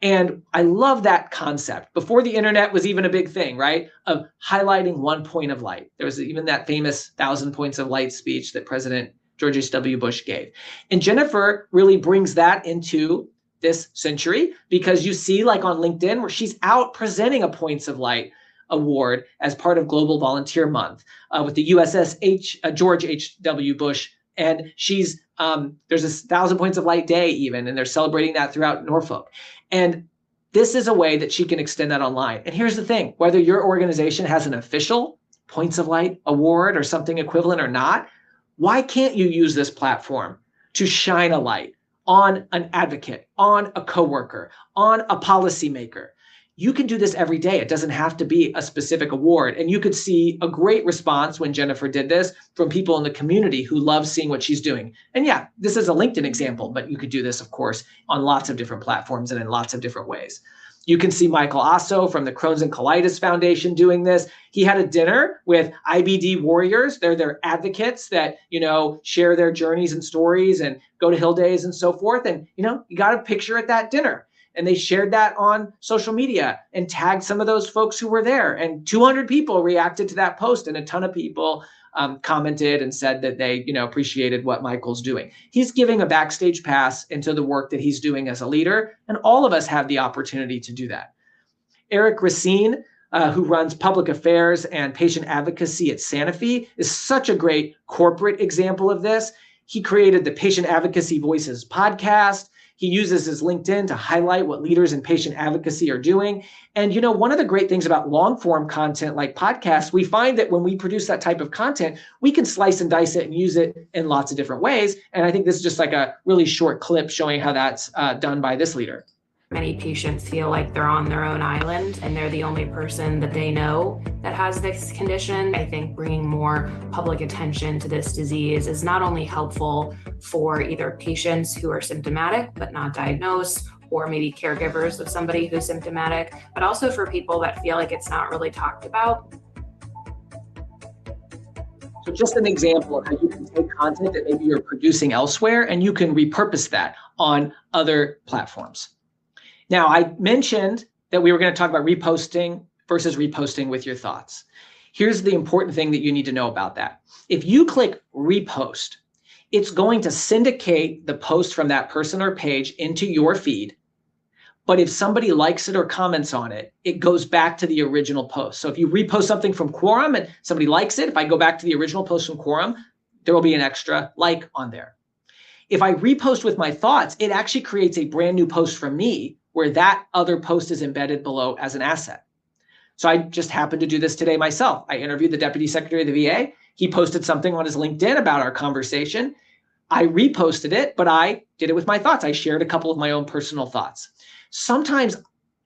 And I love that concept. Before the internet was even a big thing, right? Of highlighting one point of light. There was even that famous 1,000 Points of Light speech that President George H.W. Bush gave. And Jennifer really brings that into this century because you see like on LinkedIn where she's out presenting a Points of Light award as part of Global Volunteer Month with the USS George H.W. Bush. And she's there's a 1,000 Points of Light Day even, and they're celebrating that throughout Norfolk. And this is a way that she can extend that online. And here's the thing, whether your organization has an official Points of Light award or something equivalent or not, why can't you use this platform to shine a light on an advocate, on a coworker, on a policymaker? You can do this every day. It doesn't have to be a specific award. And you could see a great response when Jennifer did this from people in the community who love seeing what she's doing. And yeah, this is a LinkedIn example, but you could do this, of course, on lots of different platforms and in lots of different ways. You can see Michael Asso from the Crohn's and Colitis Foundation doing this. He had a dinner with IBD warriors. They're their advocates that, share their journeys and stories and go to Hill Days and so forth. And, you got a picture at that dinner. And they shared that on social media and tagged some of those folks who were there. And 200 people reacted to that post, and a ton of people commented and said that they, appreciated what Michael's doing. He's giving a backstage pass into the work that he's doing as a leader, and all of us have the opportunity to do that. Eric Racine, who runs public affairs and patient advocacy at Sanofi, is such a great corporate example of this. He created the Patient Advocacy Voices podcast. He uses his LinkedIn to highlight what leaders in patient advocacy are doing. And, one of the great things about long form content like podcasts, we find that when we produce that type of content, we can slice and dice it and use it in lots of different ways. And I think this is just like a really short clip showing how that's done by this leader. Many patients feel like they're on their own island and they're the only person that they know that has this condition. I think bringing more public attention to this disease is not only helpful for either patients who are symptomatic but not diagnosed, or maybe caregivers of somebody who's symptomatic, but also for people that feel like it's not really talked about. So just an example of how you can take content that maybe you're producing elsewhere and you can repurpose that on other platforms. Now, I mentioned that we were going to talk about reposting versus reposting with your thoughts. Here's the important thing that you need to know about that. If you click repost, it's going to syndicate the post from that person or page into your feed. But if somebody likes it or comments on it, it goes back to the original post. So if you repost something from Quorum and somebody likes it, if I go back to the original post from Quorum, there will be an extra like on there. If I repost with my thoughts, it actually creates a brand new post from me where that other post is embedded below as an asset. So I just happened to do this today myself. I interviewed the Deputy Secretary of the VA. He posted something on his LinkedIn about our conversation. I reposted it, but I did it with my thoughts. I shared a couple of my own personal thoughts. Sometimes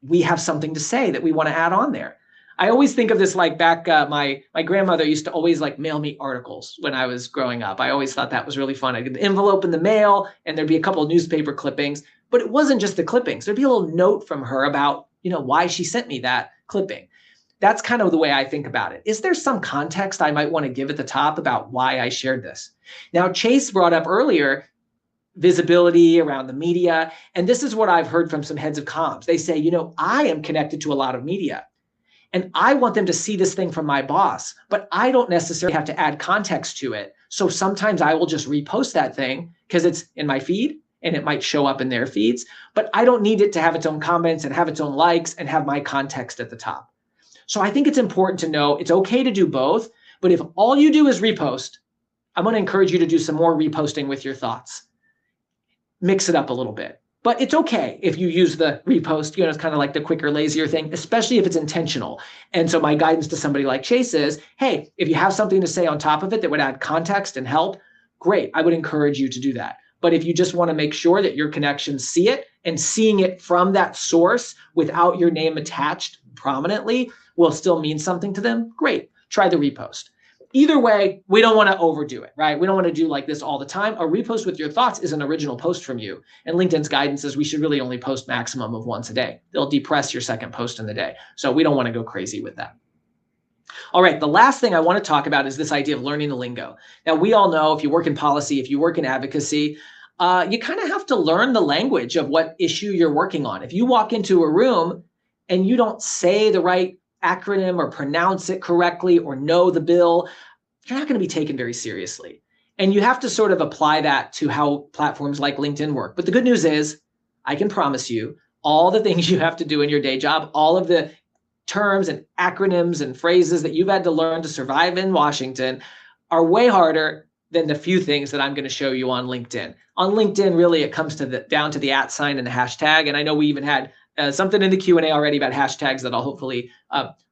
we have something to say that we want to add on there. I always think of this like back, my grandmother used to always like mail me articles when I was growing up. I always thought that was really fun. I'd get the envelope in the mail and there'd be a couple of newspaper clippings, but it wasn't just the clippings. There'd be a little note from her about, why she sent me that clipping. That's kind of the way I think about it. Is there some context I might want to give at the top about why I shared this? Now, Chase brought up earlier visibility around the media. And this is what I've heard from some heads of comms. They say, I am connected to a lot of media and I want them to see this thing from my boss, but I don't necessarily have to add context to it. So sometimes I will just repost that thing because it's in my feed and it might show up in their feeds, but I don't need it to have its own comments and have its own likes and have my context at the top. So I think it's important to know it's okay to do both, but if all you do is repost, I'm going to encourage you to do some more reposting with your thoughts. Mix it up a little bit. But it's okay if you use the repost, it's kind of like the quicker, lazier thing, especially if it's intentional. And so my guidance to somebody like Chase is, hey, if you have something to say on top of it that would add context and help, great. I would encourage you to do that. But if you just want to make sure that your connections see it and seeing it from that source without your name attached prominently will still mean something to them, great. Try the repost. Either way, we don't want to overdo it, right? We don't want to do like this all the time. A repost with your thoughts is an original post from you. And LinkedIn's guidance is we should really only post maximum of once a day. They'll depress your second post in the day. So we don't want to go crazy with that. All right, the last thing I want to talk about is this idea of learning the lingo. Now, we all know if you work in policy, if you work in advocacy, you kind of have to learn the language of what issue you're working on. If you walk into a room and you don't say the right acronym or pronounce it correctly or know the bill, you're not going to be taken very seriously. And you have to sort of apply that to how platforms like LinkedIn work. But the good news is I can promise you all the things you have to do in your day job, all of the terms and acronyms and phrases that you've had to learn to survive in Washington are way harder than the few things that I'm going to show you on LinkedIn. On LinkedIn, really, it comes to down to the @ and the hashtag. And I know we even had something in the Q&A already about hashtags that I'll hopefully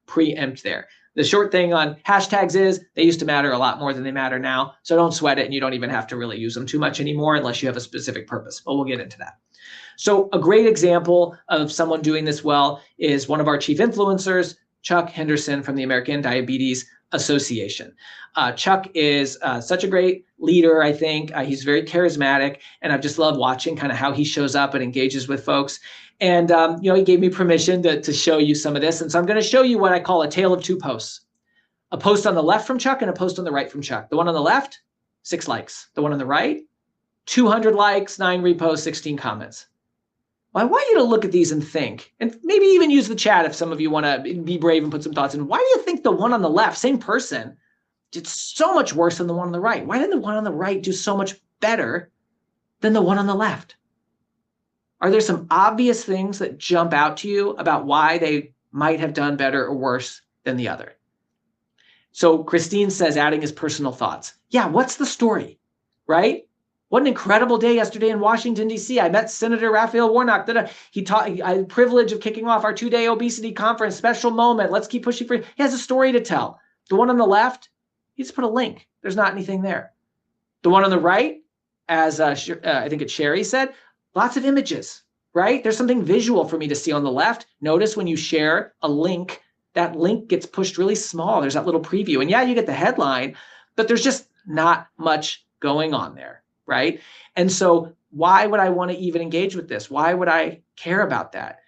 preempt there. The short thing on hashtags is they used to matter a lot more than they matter now. So don't sweat it. And you don't even have to really use them too much anymore unless you have a specific purpose. But we'll get into that. So a great example of someone doing this well is one of our chief influencers, Chuck Henderson from the American Diabetes Association. Chuck is such a great leader, I think. He's very charismatic, and I've just loved watching kind of how he shows up and engages with folks. And he gave me permission to show you some of this. And so I'm going to show you what I call a tale of two posts. A post on the left from Chuck and a post on the right from Chuck. The one on the left, 6 likes. The one on the right, 200 likes, 9 reposts, 16 comments. Well, I want you to look at these and think, and maybe even use the chat if some of you want to be brave and put some thoughts in. Why do you think the one on the left, same person, did so much worse than the one on the right? Why did the one on the right do so much better than the one on the left? Are there some obvious things that jump out to you about why they might have done better or worse than the other? So Christine says, adding his personal thoughts. Yeah, what's the story, right? What an incredible day yesterday in Washington, D.C. I met Senator Raphael Warnock. I had the privilege of kicking off our 2-day obesity conference, special moment. Let's keep pushing for it. He has a story to tell. The one on the left, he just put a link. There's not anything there. The one on the right, as I think it's Sherry said, lots of images, right? There's something visual for me to see on the left. Notice when you share a link, that link gets pushed really small. There's that little preview. And yeah, you get the headline, but there's just not much going on there, right? And so why would I want to even engage with this? Why would I care about that?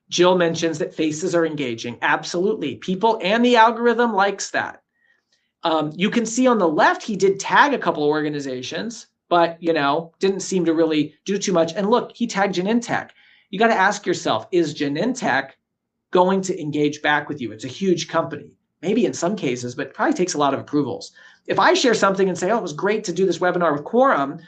Jill mentions that faces are engaging. Absolutely. People and the algorithm likes that. You can see on the left, he did tag a couple of organizations, but didn't seem to really do too much. And look, he tagged Genentech. You got to ask yourself, is Genentech going to engage back with you? It's a huge company, maybe in some cases, but it probably takes a lot of approvals. If I share something and say, oh, it was great to do this webinar with Quorum,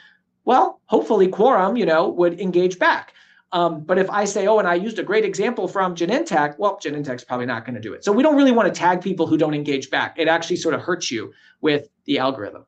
well, hopefully Quorum, would engage back. But if I say, oh, and I used a great example from Genentech, well, Genentech's probably not going to do it. So we don't really want to tag people who don't engage back. It actually sort of hurts you with the algorithm.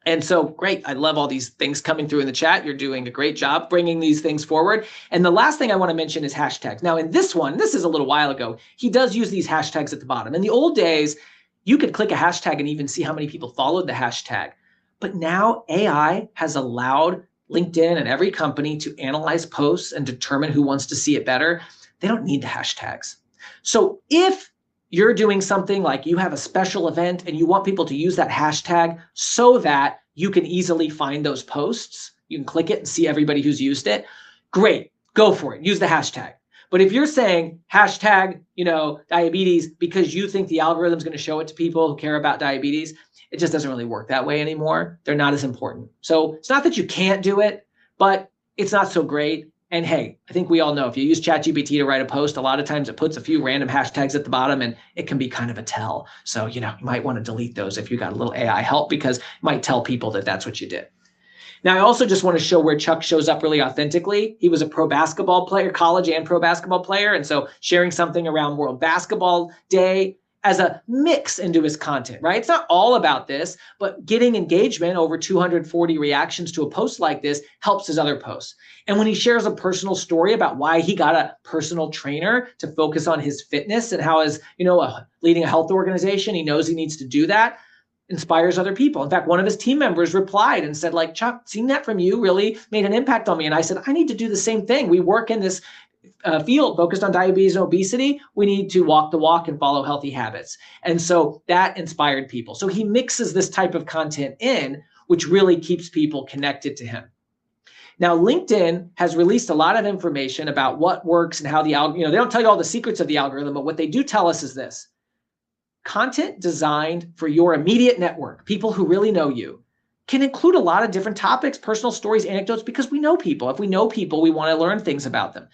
And so, great. I love all these things coming through in the chat. You're doing a great job bringing these things forward. And the last thing I want to mention is hashtags. Now, in this one, this is a little while ago, he does use these hashtags at the bottom. In the old days, you could click a hashtag and even see how many people followed the hashtag. But now AI has allowed LinkedIn and every company to analyze posts and determine who wants to see it better. They don't need the hashtags. So if you're doing something like you have a special event and you want people to use that hashtag so that you can easily find those posts, you can click it and see everybody who's used it, great, go for it, use the hashtag. But if you're saying hashtag, diabetes because you think the algorithm's going to show it to people who care about diabetes, it just doesn't really work that way anymore. They're not as important. So it's not that you can't do it, but it's not so great. And hey, I think we all know if you use ChatGPT to write a post, a lot of times it puts a few random hashtags at the bottom and it can be kind of a tell. So, you might want to delete those if you got a little AI help because it might tell people that that's what you did. Now, I also just want to show where Chuck shows up really authentically. He was a pro basketball player, college and pro basketball player. And so sharing something around World Basketball Day as a mix into his content, right? It's not all about this, but getting engagement, over 240 reactions to a post like this helps his other posts. And when he shares a personal story about why he got a personal trainer to focus on his fitness and how as, leading a health organization, he knows he needs to do that, inspires other people. In fact, one of his team members replied and said, Chuck, seeing that from you really made an impact on me. And I said, I need to do the same thing. We work in this field focused on diabetes and obesity. We need to walk the walk and follow healthy habits. And so that inspired people. So he mixes this type of content in, which really keeps people connected to him. Now, LinkedIn has released a lot of information about what works and how the algorithm, they don't tell you all the secrets of the algorithm, but what they do tell us is this: content designed for your immediate network, people who really know you, can include a lot of different topics, personal stories, anecdotes, because we know people. If we know people, we want to learn things about them.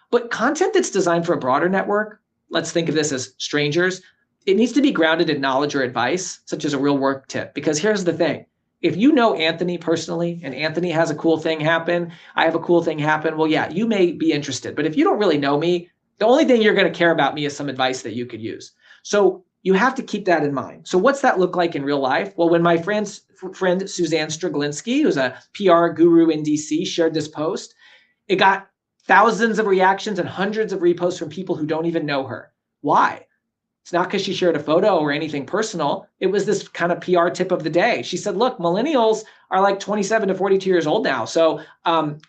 But content that's designed for a broader network, let's think of this as strangers, it needs to be grounded in knowledge or advice, such as a real work tip. Because here's the thing. If you know Anthony personally and Anthony has a cool thing happen, I have a cool thing happen, well, yeah, you may be interested. But if you don't really know me, the only thing you're going to care about me is some advice that you could use. So you have to keep that in mind. So what's that look like in real life? Well, when my friend Suzanne Straglinski, who's a PR guru in DC, shared this post, it got thousands of reactions and hundreds of reposts from people who don't even know her. Why? It's not because she shared a photo or anything personal. It was this kind of PR tip of the day. She said, look, millennials are like 27 to 42 years old now. So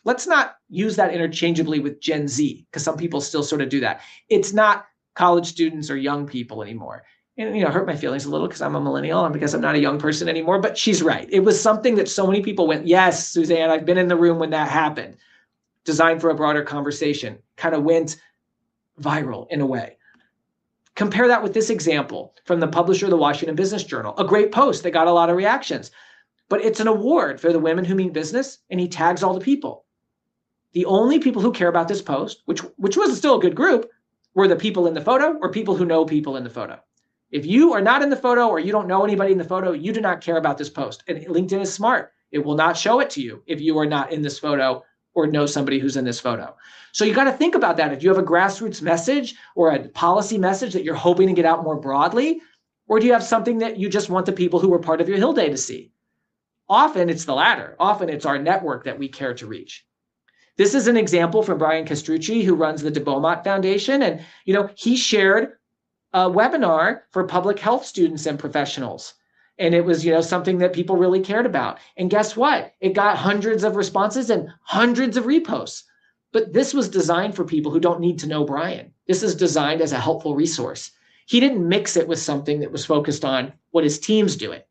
let's not use that interchangeably with Gen Z, because some people still sort of do that. It's not college students or young people anymore. And, hurt my feelings a little because I'm a millennial and because I'm not a young person anymore, but she's right. It was something that so many people went, yes, Suzanne, I've been in the room when that happened. Designed for a broader conversation, kind of went viral in a way. Compare that with this example from the publisher of the Washington Business Journal, a great post that got a lot of reactions, but it's an award for the women who mean business, and he tags all the people. The only people who care about this post, which was still a good group, were the people in the photo or people who know people in the photo. If you are not in the photo or you don't know anybody in the photo, you do not care about this post. And LinkedIn is smart. It will not show it to you if you are not in this photo or know somebody who's in this photo. So you got to think about that. If you have a grassroots message or a policy message that you're hoping to get out more broadly, or do you have something that you just want the people who were part of your Hill Day to see? Often it's the latter. Often it's our network that we care to reach. This is an example from Brian Castrucci, who runs the de Beaumont Foundation. And, he shared a webinar for public health students and professionals. And it was, something that people really cared about. And guess what? It got hundreds of responses and hundreds of reposts. But this was designed for people who don't need to know Brian. This is designed as a helpful resource. He didn't mix it with something that was focused on what his team's doing.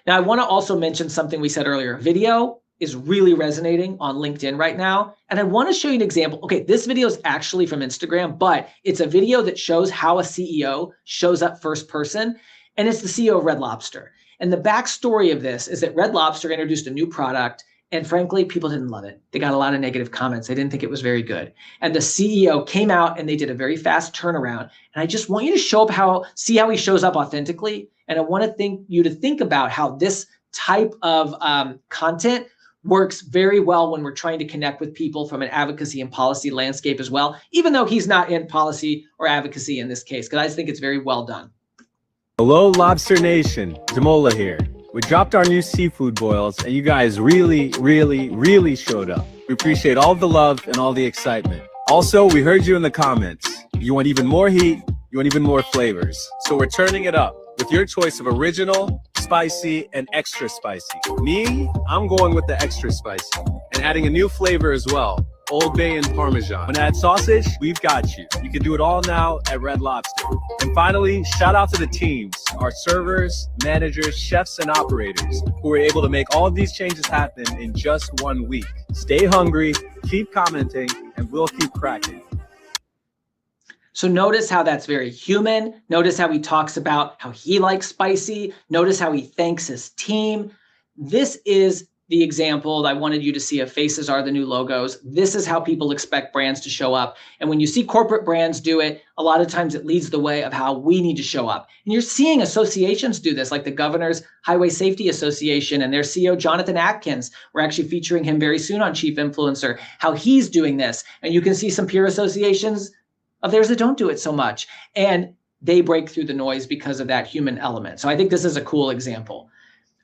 Now, I want to also mention something we said earlier. Video is really resonating on LinkedIn right now. And I want to show you an example. Okay, this video is actually from Instagram, but it's a video that shows how a CEO shows up first person. And it's the CEO of Red Lobster. And the backstory of this is that Red Lobster introduced a new product. And frankly, people didn't love it. They got a lot of negative comments. They didn't think it was very good. And the CEO came out and they did a very fast turnaround. And I just want you to see how he shows up authentically. And I want you to think about how this type of content works very well when we're trying to connect with people from an advocacy and policy landscape as well, even though he's not in policy or advocacy in this case, because I just think it's very well done. Hello, Lobster Nation. Damola here. We dropped our new seafood boils, and you guys really, really, really showed up. We appreciate all the love and all the excitement. Also, we heard you in the comments. You want even more heat, you want even more flavors. So we're turning it up with your choice of original, spicy, and extra spicy. Me, I'm going with the extra spicy and adding a new flavor as well, Old Bay and Parmesan. Want to add sausage? We've got you. You can do it all now at Red Lobster. And finally, shout out to the teams, our servers, managers, chefs, and operators who were able to make all of these changes happen in just 1 week. Stay hungry, keep commenting, and we'll keep cracking. So notice how that's very human. Notice how he talks about how he likes spicy. Notice how he thanks his team. This is the example that I wanted you to see of faces are the new logos. This is how people expect brands to show up. And when you see corporate brands do it, a lot of times it leads the way of how we need to show up. And you're seeing associations do this, like the Governor's Highway Safety Association and their CEO, Jonathan Atkins. We're actually featuring him very soon on Chief Influencer, how he's doing this. And you can see some peer associations of theirs that don't do it so much. And they break through the noise because of that human element. So I think this is a cool example.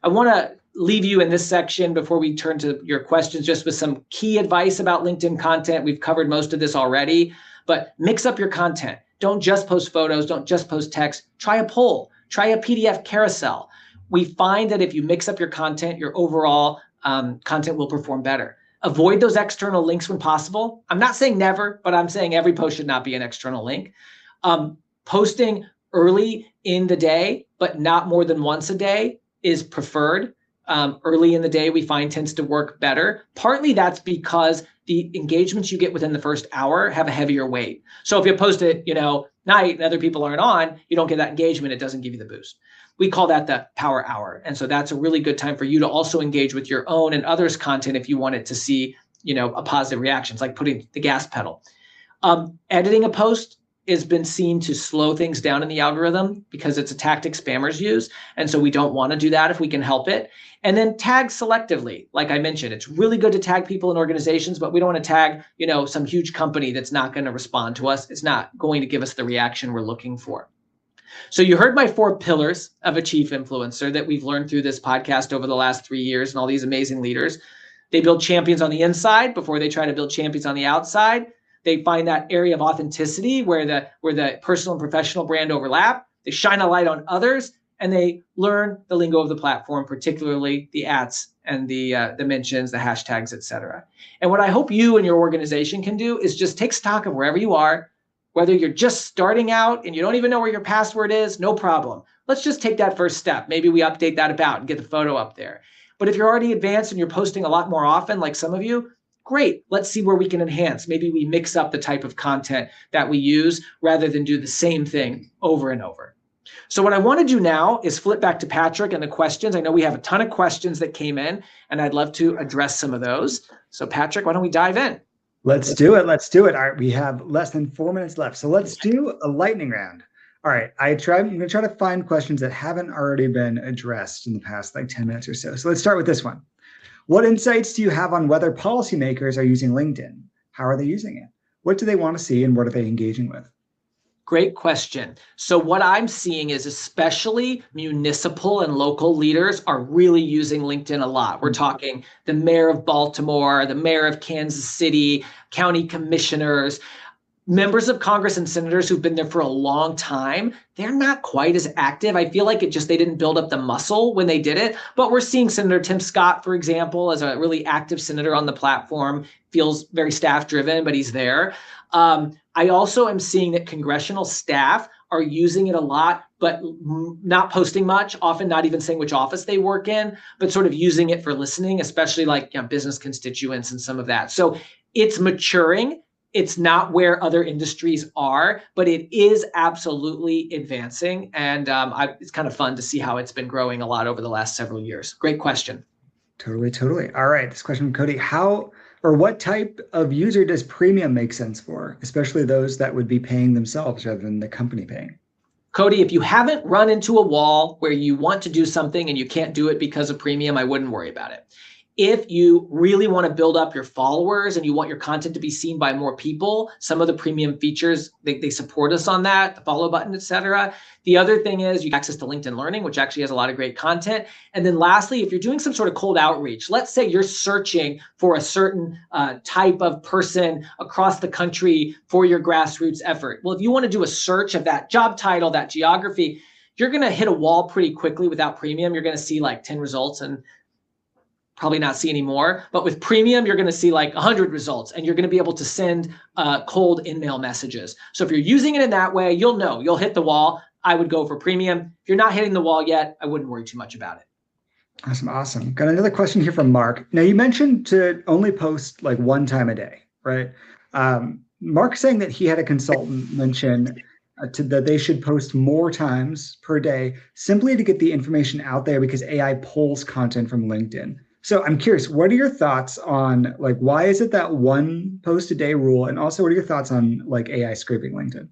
I want to leave you in this section before we turn to your questions just with some key advice about LinkedIn content. We've covered most of this already, but mix up your content. Don't just post photos. Don't just post text. Try a poll. Try a PDF carousel. We find that if you mix up your content, your overall content will perform better. Avoid those external links when possible. I'm not saying never, but I'm saying every post should not be an external link. Posting early in the day, but not more than once a day is preferred. Early in the day, we find tends to work better. Partly that's because the engagements you get within the first hour have a heavier weight. So if you post it, night and other people aren't on, you don't get that engagement. It doesn't give you the boost. We call that the power hour. And so that's a really good time for you to also engage with your own and others' content if you wanted to see, a positive reaction. It's like putting the gas pedal. Editing a post has been seen to slow things down in the algorithm because it's a tactic spammers use. And so we don't want to do that if we can help it. And then tag selectively. Like I mentioned, it's really good to tag people in organizations, but we don't want to tag, some huge company that's not going to respond to us. It's not going to give us the reaction we're looking for. So you heard my 4 pillars of a chief influencer that we've learned through this podcast over the last 3 years and all these amazing leaders. They build champions on the inside before they try to build champions on the outside. They find that area of authenticity where the personal and professional brand overlap. They shine a light on others, and they learn the lingo of the platform, particularly the ats and the mentions, the hashtags, etc. And what I hope you and your organization can do is just take stock of wherever you are, whether you're just starting out and you don't even know where your password is, no problem. Let's just take that first step. Maybe we update that about and get the photo up there. But if you're already advanced and you're posting a lot more often, like some of you, great. Let's see where we can enhance. Maybe we mix up the type of content that we use rather than do the same thing over and over. So what I want to do now is flip back to Patrick and the questions. I know we have a ton of questions that came in, and I'd love to address some of those. So Patrick, why don't we dive in? Let's do it. All right, we have less than 4 minutes left. So let's do a lightning round. All right, I'm going to try to find questions that haven't already been addressed in the past 10 minutes or so. So let's start with this one. What insights do you have on whether policymakers are using LinkedIn? How are they using it? What do they want to see and what are they engaging with? Great question. So what I'm seeing is especially municipal and local leaders are really using LinkedIn a lot. We're talking the mayor of Baltimore, the mayor of Kansas City, county commissioners, members of Congress and senators who've been there for a long time. They're not quite as active. I feel like they didn't build up the muscle when they did it. But we're seeing Senator Tim Scott, for example, as a really active senator on the platform, feels very staff driven, but he's there. I also am seeing that congressional staff are using it a lot, but not posting much, often not even saying which office they work in, but sort of using it for listening, especially like business constituents and some of that. So it's maturing. It's not where other industries are, but it is absolutely advancing. And it's kind of fun to see how it's been growing a lot over the last several years. Great question. Totally. All right. This question from Cody. How or what type of user does premium make sense for, especially those that would be paying themselves rather than the company paying? Cody, if you haven't run into a wall where you want to do something and you can't do it because of premium, I wouldn't worry about it. If you really want to build up your followers and you want your content to be seen by more people, some of the premium features, they support us on that, the follow button, et cetera. The other thing is you have access to LinkedIn Learning, which actually has a lot of great content. And then lastly, if you're doing some sort of cold outreach, let's say you're searching for a certain type of person across the country for your grassroots effort. Well, if you want to do a search of that job title, that geography, you're going to hit a wall pretty quickly without premium. You're going to see like 10 results and probably not see any more. But with premium, you're going to see like 100 results and you're going to be able to send cold in-mail messages. So if you're using it in that way, you'll hit the wall. I would go for premium. If you're not hitting the wall yet, I wouldn't worry too much about it. Awesome. Got another question here from Mark. Now you mentioned to only post like one time a day, right? Mark's saying that he had a consultant mention that they should post more times per day simply to get the information out there because AI pulls content from LinkedIn. So I'm curious, what are your thoughts on like, why is it that one post a day rule? And also what are your thoughts on like AI scraping LinkedIn?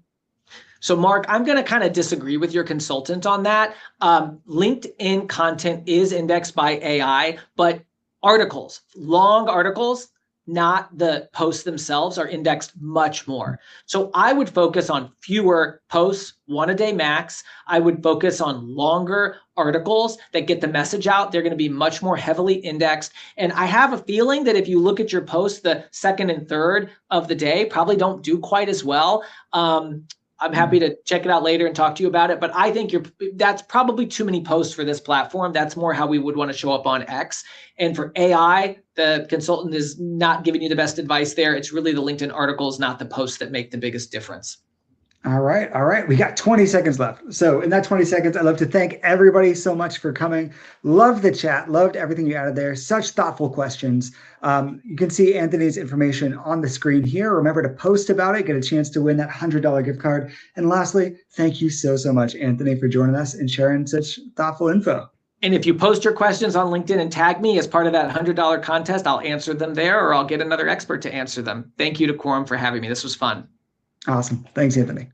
So Mark, I'm going to kind of disagree with your consultant on that. LinkedIn content is indexed by AI, but articles, long articles, not the posts themselves, are indexed much more. So I would focus on fewer posts, one a day max. I would focus on longer articles that get the message out. They're going to be much more heavily indexed. And I have a feeling that if you look at your posts, the second and third of the day probably don't do quite as well. I'm happy to check it out later and talk to you about it. But I think that's probably too many posts for this platform. That's more how we would want to show up on X. And for AI, the consultant is not giving you the best advice there. It's really the LinkedIn articles, not the posts, that make the biggest difference. All right. We got 20 seconds left. So in that 20 seconds, I'd love to thank everybody so much for coming. Loved the chat. Loved everything you added there. Such thoughtful questions. You can see Anthony's information on the screen here. Remember to post about it, get a chance to win that $100 gift card. And lastly, thank you so much, Anthony, for joining us and sharing such thoughtful info. And if you post your questions on LinkedIn and tag me as part of that $100 contest, I'll answer them there, or I'll get another expert to answer them. Thank you to Quorum for having me. This was fun. Awesome. Thanks, Anthony.